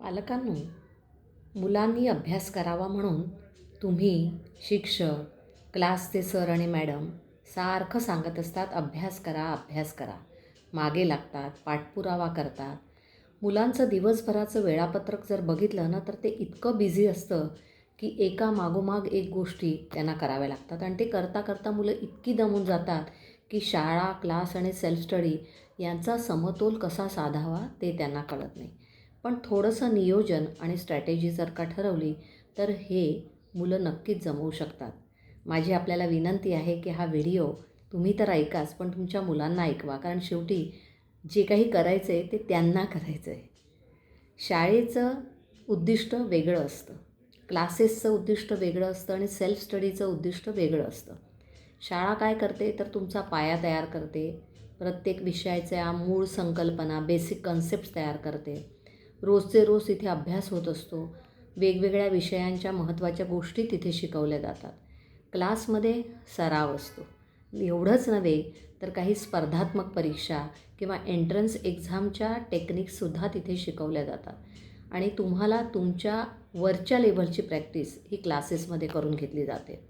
पालकांनो, मुलांनी अभ्यास करावा म्हणून तुम्ही, शिक्षक, क्लासचे सर आणि मॅडम सारखं सांगत असतात, अभ्यास करा, अभ्यास करा. मागे लागतात, पाठपुरावा करतात. मुलांचं दिवसभराचं वेळापत्रक जर बघितलं ना, तर ते इतकं बिझी असतं की एका मागोमाग एक गोष्टी त्यांना कराव्या लागतात आणि ते करता करता मुलं इतकी दमून जातात की शाळा, क्लास आणि सेल्फ स्टडी यांचा समतोल कसा साधावा ते त्यांना कळत नाही. पण थोडंसं नियोजन आणि स्ट्रॅटेजी जर का ठरवली तर हे मुलं नक्कीच जमवू शकतात. माझी आपल्याला विनंती आहे की हा व्हिडिओ तुम्ही तर ऐकाच, पण तुमच्या मुलांना ऐकवा, कारण शेवटी जे काही करायचं आहे ते त्यांना करायचं आहे. शाळेचं उद्दिष्ट वेगळं असतं, क्लासेसचं उद्दिष्ट वेगळं असतं आणि सेल्फ स्टडीचं उद्दिष्ट वेगळं असतं. शाळा काय करते तर तुमचा पाया तयार करते, प्रत्येक विषयाच्या मूळ संकल्पना, बेसिक कन्सेप्ट तयार करते. रोजचे रोज तिथे अभ्यास होत असतो. वेगवेगळ्या विषयांच्या महत्त्वाच्या गोष्टी तिथे शिकवल्या जातात. क्लासमध्ये सराव असतो. एवढंच नव्हे तर काही स्पर्धात्मक परीक्षा किंवा एंट्रन्स एक्झामच्या टेक्निक्ससुद्धा तिथे शिकवल्या जातात आणि तुम्हाला तुमच्या वरच्या लेव्हलची प्रॅक्टिस ही क्लासेसमध्ये करून घेतली जाते.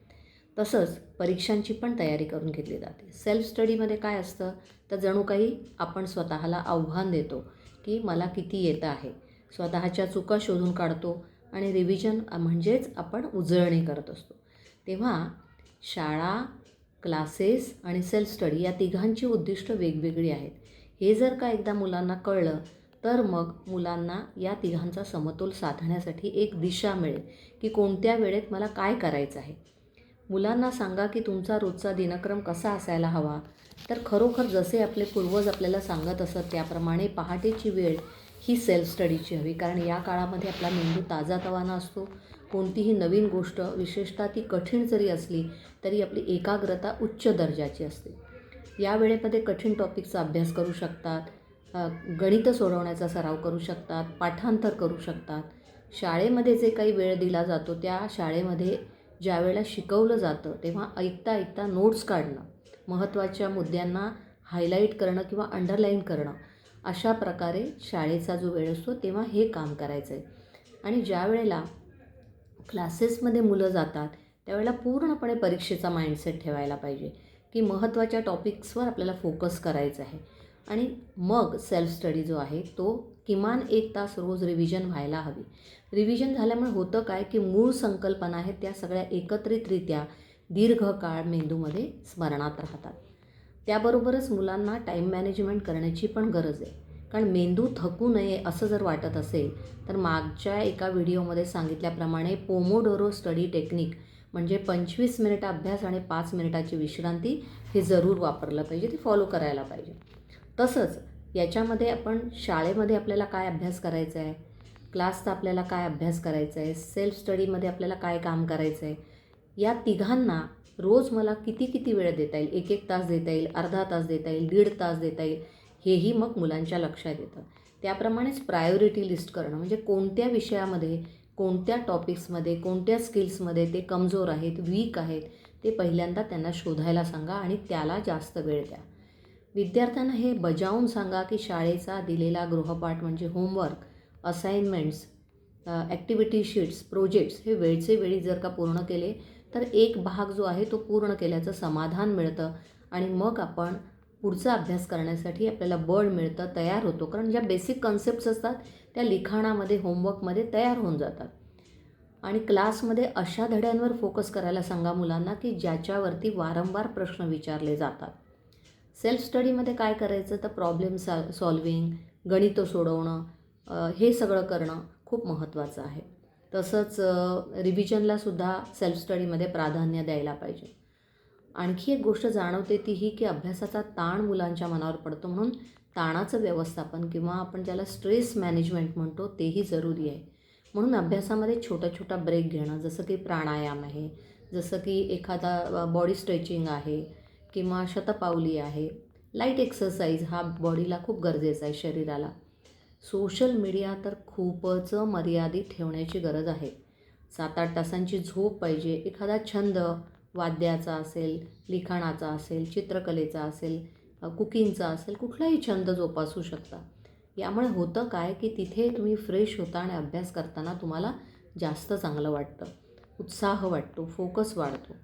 तसंच परीक्षांची पण तयारी करून घेतली जाते. सेल्फ स्टडीमध्ये काय असतं तर जणू काही आपण स्वतःला आव्हान देतो की मला किती येतं आहे. स्वतःच्या चुका शोधून काढतो आणि रिव्हिजन म्हणजेच आपण उजळणी करत असतो. तेव्हा शाळा, क्लासेस आणि सेल्फ स्टडी या तिघांची उद्दिष्ट वेगवेगळी आहेत. हे जर का एकदा मुलांना कळलं तर मग मुलांना या तिघांचा समतोल साधण्यासाठी एक दिशा मिळेल की कोणत्या वेळेत मला काय करायचं आहे. मुलांना सांगा की तुमचा रोजचा दिनक्रम कसा असायला हवा, तर खरोखर जसे आपले पूर्वज आपल्याला सांगत असत त्याप्रमाणे पहाटेची वेळ ही सेल्फ स्टडीची हवी, कारण या काळामध्ये आपला मेंदू ताजातवाना असतो. कोणतीही नवीन गोष्ट, विशेषतः ती कठीण जरी असली तरी आपली एकाग्रता उच्च दर्जाची असते. या वेळेमध्ये कठीण टॉपिकचा अभ्यास करू शकतात, गणितं सोडवण्याचा सराव करू शकतात, पाठांतर करू शकतात. शाळेमध्ये जे काही वेळ दिला जातो त्या शाळेमध्ये ज्या वेळेला शिकवलं जातं तेव्हा ऐकता ऐकता नोट्स काढणं, महत्त्वाच्या मुद्द्यांना हायलाईट करणं किंवा अंडरलाईन करणं, अशा प्रकारे शाळेचा जो वेळ असतो तेव्हा हे काम करायचं आहे. आणि ज्या वेळेला क्लासेसमध्ये मुलं जातात त्यावेळेला पूर्णपणे परीक्षेचा माइंडसेट ठेवायला पाहिजे की महत्त्वाच्या टॉपिक्सवर आपल्याला फोकस करायचं आहे. आणि मग सेल्फ स्टडी जो आहे तो किमान 1 तास रोज रिव्हिजन व्हायला हवी. रिव्हिजन झाल्यामुळे होतं काय की मूळ संकल्पना आहेत त्या सगळ्या एकत्रितरित्या दीर्घकाळ मेंदूमध्ये स्मरणात राहतात. त्याबरोबरच मुलांना टाईम मॅनेजमेंट करण्याची पण गरज आहे, कारण मेंदू थकू नये असं जर वाटत असेल तर मागच्या एका व्हिडिओमध्ये सांगितल्याप्रमाणे पोमोडोरो स्टडी टेक्निक म्हणजे 25 मिनिट अभ्यास आणि 5 मिनिटाची विश्रांती हे जरूर वापरलं पाहिजे, ते फॉलो करायला पाहिजे. तसंच याच्यामध्ये आपण शाळेमध्ये आपल्याला काय अभ्यास करायचा आहे, क्लासचा आपल्याला काय अभ्यास करायचा आहे, सेल्फ स्टडीमध्ये आपल्याला काय काम करायचं आहे, या तिघांना रोज मला किती किती वेळ देता येईल, 1-1 तास देता येईल, अर्धा तास देता येईल, 1.5 तास देता येईल, हेही मग मुलांच्या लक्षात येतं. त्याप्रमाणेच प्रायोरिटी लिस्ट करणं म्हणजे कोणत्या विषयामध्ये, कोणत्या टॉपिक्समध्ये, कोणत्या स्किल्समध्ये ते कमजोर आहेत, वीक आहेत, ते पहिल्यांदा त्यांना शोधायला सांगा आणि त्याला जास्त वेळ द्या. विद्यार्थ्यांना हे बजावून सांगा की शाळेचा दिलेला गृहपाठ म्हणजे homework, assignments, activity sheets, projects हे वेळचे वेळी जर का पूर्ण केले तर एक भाग जो आहे तो पूर्ण केल्याचं समाधान मिळतं आणि मग आपण पुढचा अभ्यास करण्यासाठी आपल्याला बळ मिळतं, तयार होतो. कारण ज्या बेसिक कन्सेप्ट्स असतात त्या लिखाणामध्ये, होमवर्कमध्ये तयार होऊन जातात. आणि क्लासमध्ये अशा धड्यांवर फोकस करायला सांगा मुलांना की ज्याच्यावरती वारंवार प्रश्न विचारले जातात. सेल्फ स्टडीमध्ये काय करायचं तर प्रॉब्लेम सॉल्विंग, गणितं सोडवणं, हे सगळं करणं खूप महत्त्वाचं आहे. तसंच रिव्हिजनलासुद्धा सेल्फ स्टडीमध्ये प्राधान्य द्यायला पाहिजे. आणखी एक गोष्ट जाणवते ती ही की अभ्यासाचा ताण मुलांच्या मनावर पडतो, म्हणून ताणाचं व्यवस्थापन किंवा आपण ज्याला स्ट्रेस मॅनेजमेंट म्हणतो तेही जरुरी आहे. म्हणून अभ्यासामध्ये छोटा छोटा ब्रेक घेणं, जसं की प्राणायाम आहे, जसं की एखादा बॉडी स्ट्रेचिंग आहे किंवा शतपावली आहे, लाईट एक्सरसाइज हा बॉडीला खूप गरजेचा आहे, शरीराला. सोशल मीडिया तर खूपच मर्यादित ठेवण्याची गरज आहे. 7-8 तासांची झोप पाहिजे. एखादा छंद वाद्याचा असेल, लिखाणाचा असेल, चित्रकलेचा असेल, कुकिंगचा असेल, कुठलाही छंद जोपासू शकता. यामुळे होतं काय की तिथे तुम्ही फ्रेश होता आणि अभ्यास करताना तुम्हाला जास्त चांगलं वाटतं, उत्साह वाटतो, फोकस वाढतो.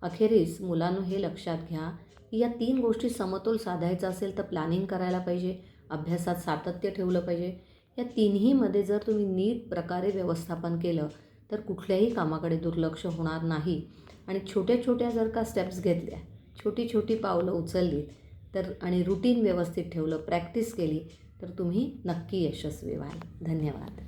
अखेरीस मुलांनो हे लक्षात घ्या की या 3 गोष्टी समतोल साधायचा असेल तर प्लॅनिंग करायला पाहिजे, अभ्यासात सातत्य ठेवलं पाहिजे. या तिन्हीमध्ये जर तुम्ही नीट प्रकारे व्यवस्थापन केलं तर कुठल्याही कामाकडे दुर्लक्ष होणार नाही. आणि छोट्या छोट्या जर का स्टेप्स घेतल्या, छोटी छोटी पावलं उचलली तर आणि रुटीन व्यवस्थित ठेवलं, प्रॅक्टिस केली तर तुम्ही नक्की यशस्वी व्हाल. धन्यवाद.